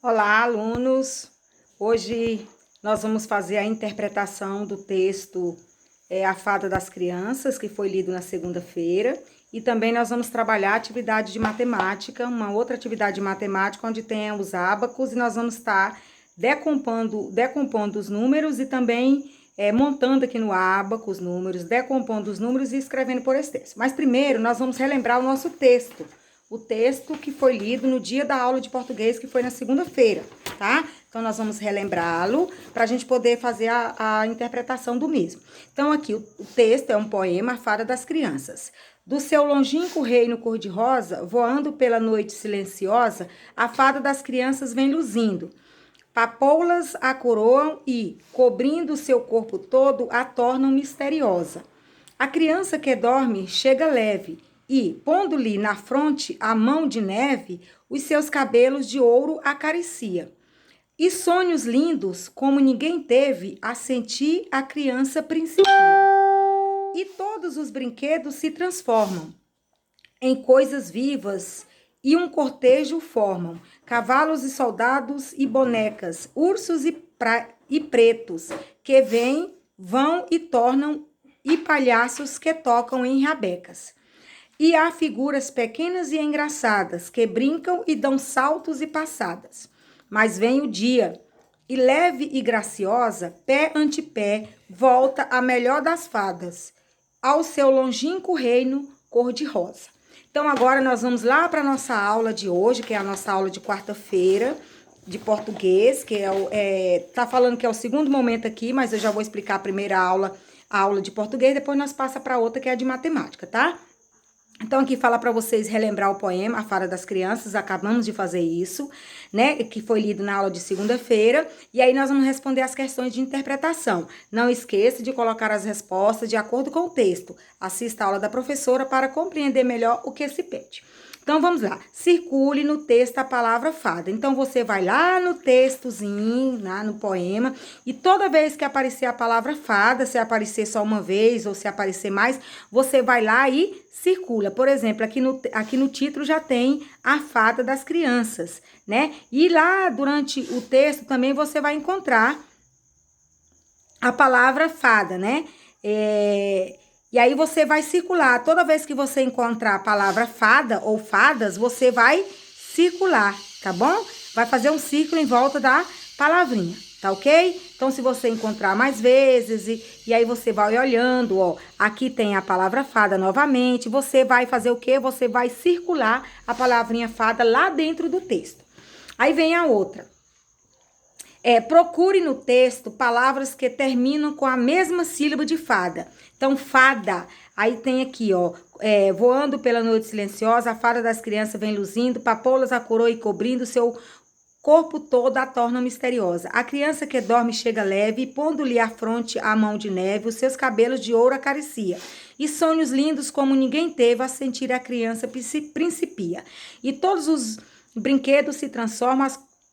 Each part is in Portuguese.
Olá, alunos! Hoje nós vamos fazer a interpretação do texto A Fada das Crianças, que foi lido na segunda-feira, e também nós vamos trabalhar a atividade de matemática, uma outra atividade de matemática, onde tem os ábacos, e nós vamos estar decompondo os números e também montando aqui no ábaco os números, decompondo os números e escrevendo por esse texto. Mas primeiro nós vamos relembrar o nosso texto. O texto que foi lido no dia da aula de português, que foi na segunda-feira, tá? Então, nós vamos relembrá-lo para a gente poder fazer a interpretação do mesmo. Então, aqui, o texto é um poema, A Fada das Crianças. Do seu longínquo reino cor-de-rosa, voando pela noite silenciosa, a fada das crianças vem luzindo. Papoulas a coroam e, cobrindo seu corpo todo, a tornam misteriosa. A criança que dorme chega leve e, pondo-lhe na fronte a mão de neve, os seus cabelos de ouro acaricia. E sonhos lindos, como ninguém teve, a sentir a criança principia. E todos os brinquedos se transformam em coisas vivas e um cortejo formam. Cavalos e soldados e bonecas, ursos e pretos, que vêm, vão e tornam, e palhaços que tocam em rabecas. E há figuras pequenas e engraçadas, que brincam e dão saltos e passadas. Mas vem o dia, e leve e graciosa, pé ante pé, volta a melhor das fadas, ao seu longínquo reino cor-de-rosa. Então, agora nós vamos lá para a nossa aula de hoje, que é a nossa aula de quarta-feira, de português, que tá falando que é o segundo momento aqui, mas eu já vou explicar a primeira aula, a aula de português, depois nós passa para outra, que é a de matemática, tá? Então, aqui fala para vocês relembrar o poema A Fada das Crianças, acabamos de fazer isso, né, que foi lido na aula de segunda-feira, e aí nós vamos responder as questões de interpretação. Não esqueça de colocar as respostas de acordo com o texto. Assista a aula da professora para compreender melhor o que se pede. Então, vamos lá. Circule no texto a palavra fada. Então, você vai lá no textozinho, lá no poema, e toda vez que aparecer a palavra fada, se aparecer só uma vez ou se aparecer mais, você vai lá e circula. Por exemplo, aqui no título já tem a fada das crianças, né? E lá durante o texto também você vai encontrar a palavra fada, né? E aí você vai circular. Toda vez que você encontrar a palavra fada ou fadas, você vai circular, tá bom? Vai fazer um círculo em volta da palavrinha, tá ok? Então, se você encontrar mais vezes, e aí você vai olhando, ó, aqui tem a palavra fada novamente, você vai fazer o quê? Você vai circular a palavrinha fada lá dentro do texto. Aí vem a outra. Procure no texto palavras que terminam com a mesma sílaba de fada. Então, fada, aí tem aqui, ó, voando pela noite silenciosa, a fada das crianças vem luzindo, papoulas a coroa e cobrindo, seu corpo todo a torna misteriosa. A criança que dorme chega leve, e pondo-lhe à fronte a mão de neve, os seus cabelos de ouro acaricia. E sonhos lindos como ninguém teve, a sentir a criança principia. E todos os brinquedos se transformam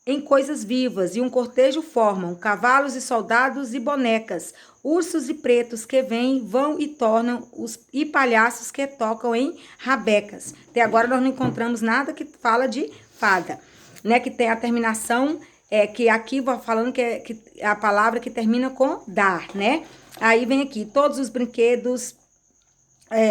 em coisas vivas, e um cortejo formam cavalos e soldados e bonecas, ursos e pretos que vêm, vão e tornam, e palhaços que tocam em rabecas. Até agora nós não encontramos nada que fala de fada, né? Que tem a terminação, que aqui vou falando que é a palavra que termina com dar, né? Aí vem aqui, todos os brinquedos,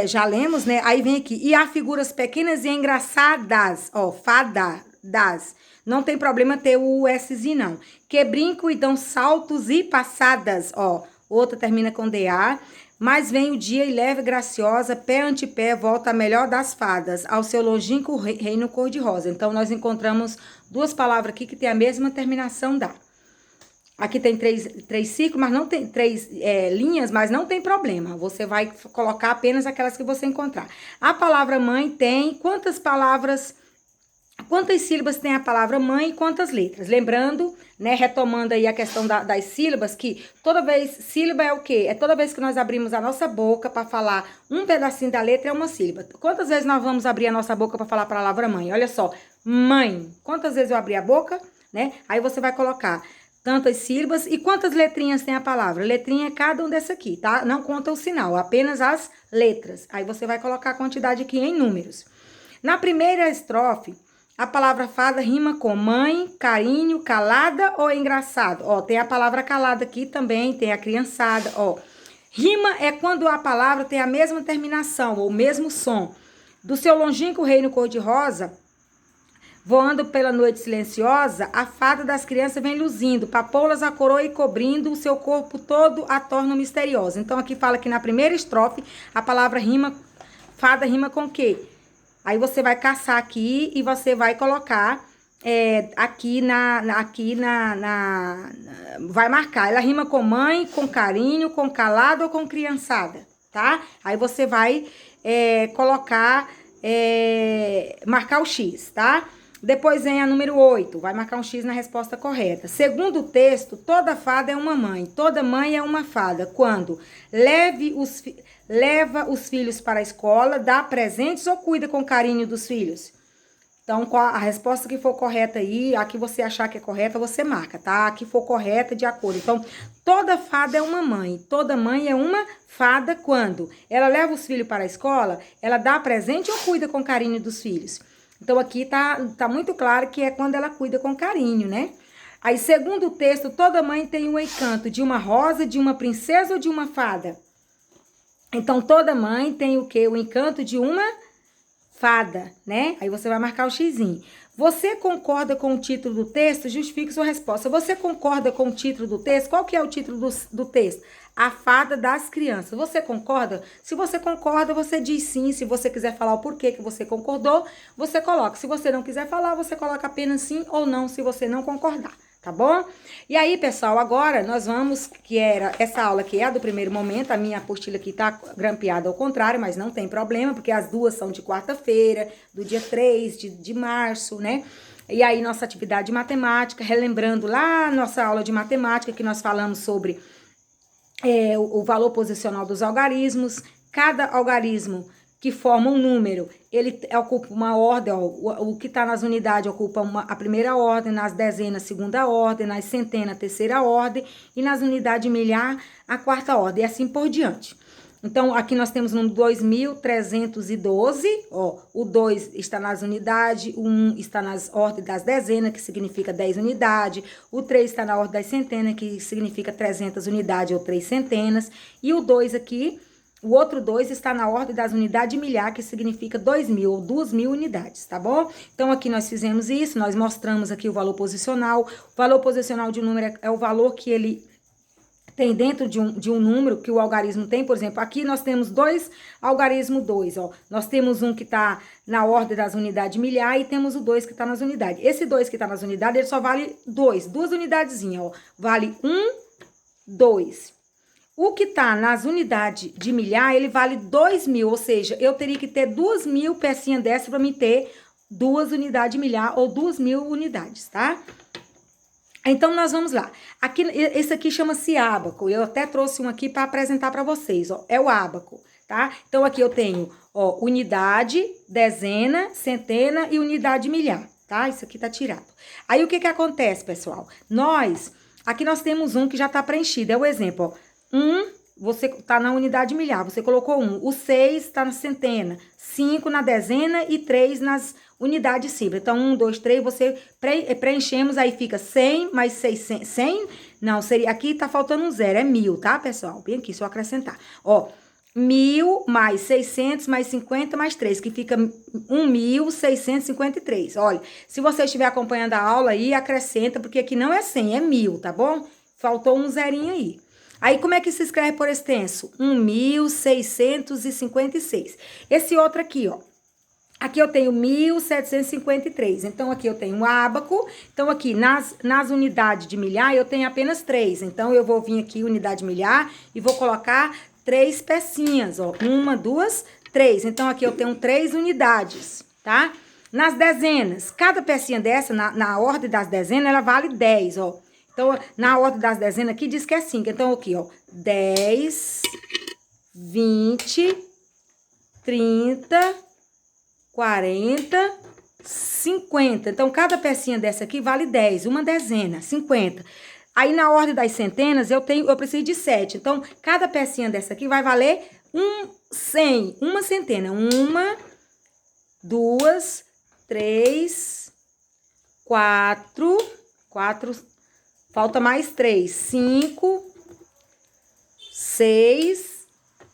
já lemos, né? Aí vem aqui, e há figuras pequenas e engraçadas, ó, fadas. Não tem problema ter o Szinho, não. Que brincam e dão saltos e passadas, ó. Outra termina com DA. Mas vem o dia e leve graciosa, pé ante pé, volta a melhor das fadas, ao seu longínquo reino cor-de-rosa. Então, nós encontramos duas palavras aqui que tem a mesma terminação da. Aqui tem três círculos, mas não tem três linhas, mas não tem problema. Você vai colocar apenas aquelas que você encontrar. A palavra mãe tem quantas palavras... Quantas sílabas tem a palavra mãe e quantas letras? Lembrando, né, retomando aí a questão das sílabas, que toda vez, sílaba é o quê? É toda vez que nós abrimos a nossa boca para falar um pedacinho da letra é uma sílaba. Quantas vezes nós vamos abrir a nossa boca para falar a palavra mãe? Olha só, mãe. Quantas vezes eu abri a boca, né? Aí você vai colocar tantas sílabas e quantas letrinhas tem a palavra? Letrinha é cada um dessa aqui, tá? Não conta o sinal, apenas as letras. Aí você vai colocar a quantidade aqui em números. Na primeira estrofe, a palavra fada rima com mãe, carinho, calada ou engraçado? Ó, tem a palavra calada aqui também, tem a criançada, ó. Rima é quando a palavra tem a mesma terminação, ou o mesmo som. Do seu longínquo reino cor-de-rosa, voando pela noite silenciosa, a fada das crianças vem luzindo, papoulas a coroa e cobrindo, o seu corpo todo a torna misteriosa. Então, aqui fala que na primeira estrofe, a palavra rima, fada rima com o quê? Aí você vai caçar aqui e você vai colocar vai marcar. Ela rima com mãe, com carinho, com calado ou com criançada, tá? Aí você vai marcar o X, tá? Depois vem a número 8, vai marcar um X na resposta correta. Segundo o texto, toda fada é uma mãe, toda mãe é uma fada. Quando leva os filhos para a escola, dá presentes ou cuida com carinho dos filhos? Então, a resposta que for correta aí, a que você achar que é correta, você marca, tá? A que for correta, de acordo. Então, toda fada é uma mãe, toda mãe é uma fada quando ela leva os filhos para a escola, ela dá presente ou cuida com carinho dos filhos? Então, aqui tá muito claro que é quando ela cuida com carinho, né? Aí, segundo o texto, toda mãe tem um encanto de uma rosa, de uma princesa ou de uma fada? Então, toda mãe tem o quê? O encanto de uma fada, né? Aí você vai marcar o xizinho. Você concorda com o título do texto? Justifique sua resposta. Você concorda com o título do texto? Qual que é o título do texto? A fada das crianças. Você concorda? Se você concorda, você diz sim. Se você quiser falar o porquê que você concordou, você coloca. Se você não quiser falar, você coloca apenas sim ou não, se você não concordar. Tá bom? E aí, pessoal, agora nós vamos, que era essa aula que é a do primeiro momento, a minha apostila aqui tá grampeada ao contrário, mas não tem problema, porque as duas são de quarta-feira, do dia 3 de março, né? E aí, nossa atividade de matemática, relembrando lá nossa aula de matemática, que nós falamos sobre o valor posicional dos algarismos. Cada algarismo que forma um número, ele ocupa uma ordem, ó, o que está nas unidades ocupa a primeira ordem, nas dezenas, segunda ordem, nas centenas, terceira ordem, e nas unidades de milhar, a quarta ordem, e assim por diante. Então, aqui nós temos no 2.312, ó, o 2 está nas unidades, o 1 está nas ordens das dezenas, que significa 10 unidades, o 3 está na ordem das centenas, que significa 300 unidades ou 3 centenas, e o 2 aqui, o outro 2 está na ordem das unidades de milhar, que significa 2.000 ou 2.000 unidades, tá bom? Então, aqui nós fizemos isso, nós mostramos aqui o valor posicional. O valor posicional de um número é o valor que ele tem dentro de um número que o algarismo tem. Por exemplo, aqui nós temos dois algarismo 2, ó. Nós temos um que está na ordem das unidades de milhar e temos o 2 que está nas unidades. Esse 2 que está nas unidades, ele só vale 2, duas unidadezinhas, ó. Vale 1, 2. O que tá nas unidades de milhar, ele vale 2.000, ou seja, eu teria que ter 2.000 pecinhas dessa para me ter 2 unidades de milhar ou 2.000 unidades, tá? Então, nós vamos lá. Aqui, esse aqui chama-se ábaco. Eu até trouxe um aqui para apresentar para vocês, ó. É o ábaco, tá? Então, aqui eu tenho, ó, unidade, dezena, centena e unidade de milhar, tá? Isso aqui tá tirado. Aí, o que que acontece, pessoal? Aqui nós temos um que já tá preenchido. É o exemplo, ó. 1, você tá na unidade de milhar, você colocou 1. O 6 tá na centena, 5 na dezena e 3 nas unidades simples. Então, 1, 2, 3, você preenchemos, aí fica 100 mais 600. 100? Não, seria, aqui tá faltando um 0, é 1.000, tá, pessoal? Bem aqui, só acrescentar. Ó, 1.000 mais 600 mais 50 mais 3, que fica 1.653. Olha, se você estiver acompanhando a aula aí, acrescenta, porque aqui não é 100, é 1.000, tá bom? Faltou um zerinho aí. Aí, como é que se escreve por extenso? 1.656. Esse outro aqui, ó. Aqui eu tenho 1.753. Então, aqui eu tenho um ábaco. Então, aqui nas unidades de milhar, eu tenho apenas 3. Então, eu vou vir aqui, unidade de milhar, e vou colocar 3 pecinhas, ó. 1, 2, 3. Então, aqui eu tenho 3 unidades, tá? Nas dezenas, cada pecinha dessa, na ordem das dezenas, ela vale 10, ó. Então, na ordem das dezenas aqui, diz que é 5. Então, aqui, ó, 10, 20, 30, 40, 50. Então, cada pecinha dessa aqui vale 10, uma dezena, 50. Aí, na ordem das centenas, eu preciso de 7. Então, cada pecinha dessa aqui vai valer 100, uma centena. 1, 2, 3, 4, falta mais 3, 5, 6,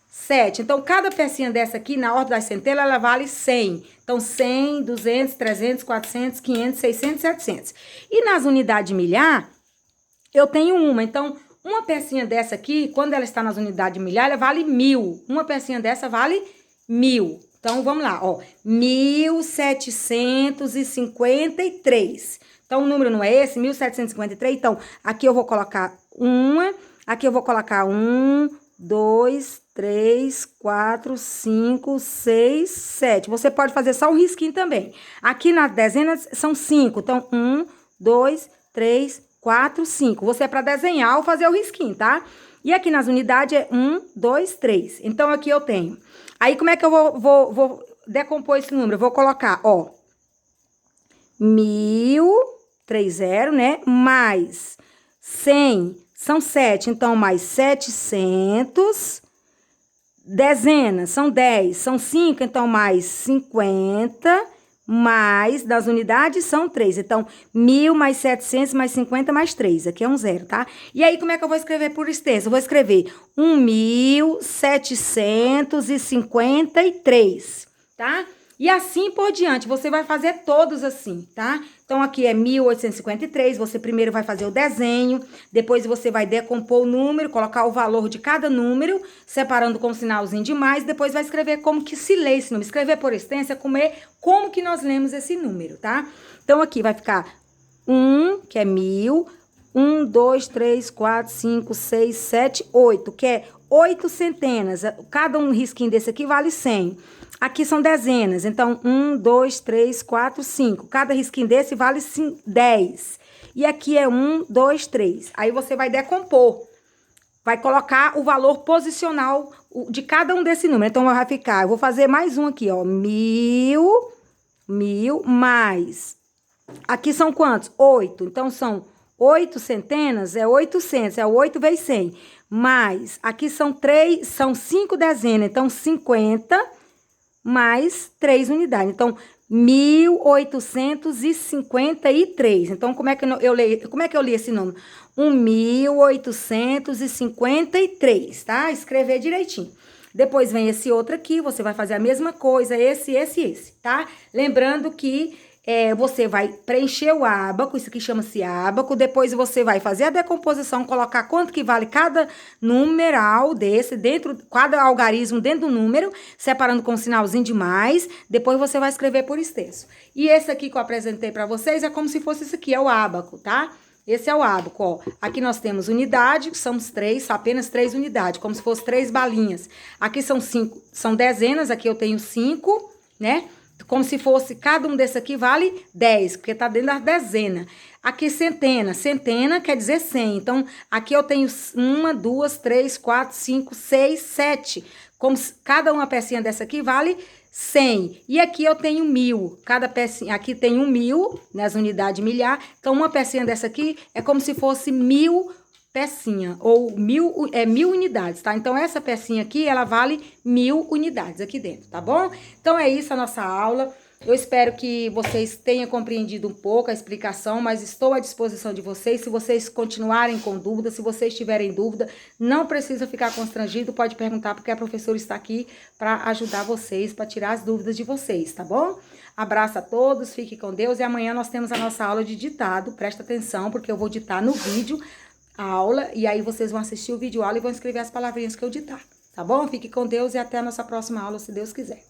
7. Então, cada pecinha dessa aqui, na ordem das centelas, ela vale 100. Então, 100, 200, 300, 400, 500, 600, 700. E nas unidades de milhar, eu tenho uma. Então, uma pecinha dessa aqui, quando ela está nas unidades de milhar, ela vale 1000. Uma pecinha dessa vale 1000. Então, vamos lá, ó. 1753. Então, o número não é esse? 1753. Então, aqui eu vou colocar uma. Aqui eu vou colocar 1, 2, 3, 4, 5, 6, 7. Você pode fazer só um risquinho também. Aqui nas dezenas são 5. Então, 1, 2, 3, 4, 5. Você é para desenhar ou fazer o risquinho, tá? E aqui nas unidades é 1, 2, 3. Então, aqui eu tenho. Aí, como é que eu vou decompor esse número? Eu vou colocar, ó, 1000, 30, né? Mais 100, são 7. Então, mais 700. Dezenas, são 10. São 5, então, mais 50. Mais, das unidades, são 3. Então, 1000 mais 700 mais 50 mais 3. Aqui é um 0, tá? E aí, como é que eu vou escrever por extenso? Eu vou escrever 1753, tá? E assim por diante, você vai fazer todos assim, tá? Então, aqui é 1853, você primeiro vai fazer o desenho, depois você vai decompor o número, colocar o valor de cada número, separando com um sinalzinho de mais, depois vai escrever como que se lê esse número. Escrever por extenso é como que nós lemos esse número, tá? Então, aqui vai ficar 1, que é 1000, 1, 2, 3, 4, 5, 6, 7, 8, que é 8 centenas. Cada um risquinho desse aqui vale 100. Aqui são dezenas, então 1, 2, 3, 4, 5. Cada risquinho desse vale 10. E aqui é 1, 2, 3. Aí você vai decompor. Vai colocar o valor posicional de cada um desse número. Então, vai ficar, eu vou fazer mais um aqui, ó. 1000 mais. Aqui são quantos? 8. Então, são 8 centenas, é 800. É 8 vezes 100. Mais, aqui são 5 dezenas. Então, 50 mais 3 unidades. Então, 1853. Então, como é que eu li esse número? 1853, tá? Escrever direitinho. Depois vem esse outro aqui, você vai fazer a mesma coisa, esse, tá? Lembrando que você vai preencher o ábaco, isso aqui chama-se ábaco, depois você vai fazer a decomposição, colocar quanto que vale cada numeral desse, cada algarismo dentro do número, separando com um sinalzinho de mais, depois você vai escrever por extenso. E esse aqui que eu apresentei para vocês é como se fosse isso aqui, é o ábaco, tá? Esse é o ábaco, ó. Aqui nós temos unidade, são apenas 3 unidades, como se fosse 3 balinhas. Aqui são dezenas, aqui eu tenho 5, né? Como se fosse, cada um desse aqui vale 10, porque tá dentro da dezena. Aqui centena quer dizer 100. Então, aqui eu tenho 1, 2, 3, 4, 5, 6, 7. Como cada uma pecinha dessa aqui vale 100. E aqui eu tenho 1000. Cada pecinha, aqui tem 1000, nas unidades milhar. Então, uma pecinha dessa aqui é como se fosse 1000 pecinha, ou 1000 unidades, tá? Então, essa pecinha aqui, ela vale 1000 unidades aqui dentro, tá bom? Então, é isso a nossa aula. Eu espero que vocês tenham compreendido um pouco a explicação, mas estou à disposição de vocês. Se vocês continuarem com dúvida, se vocês tiverem dúvida, não precisa ficar constrangido, pode perguntar, porque a professora está aqui para ajudar vocês, para tirar as dúvidas de vocês, tá bom? Abraço a todos, fique com Deus, e amanhã nós temos a nossa aula de ditado. Presta atenção, porque eu vou ditar no vídeo a aula, e aí vocês vão assistir o vídeo aula e vão escrever as palavrinhas que eu ditar, tá bom? Fique com Deus e até a nossa próxima aula, se Deus quiser.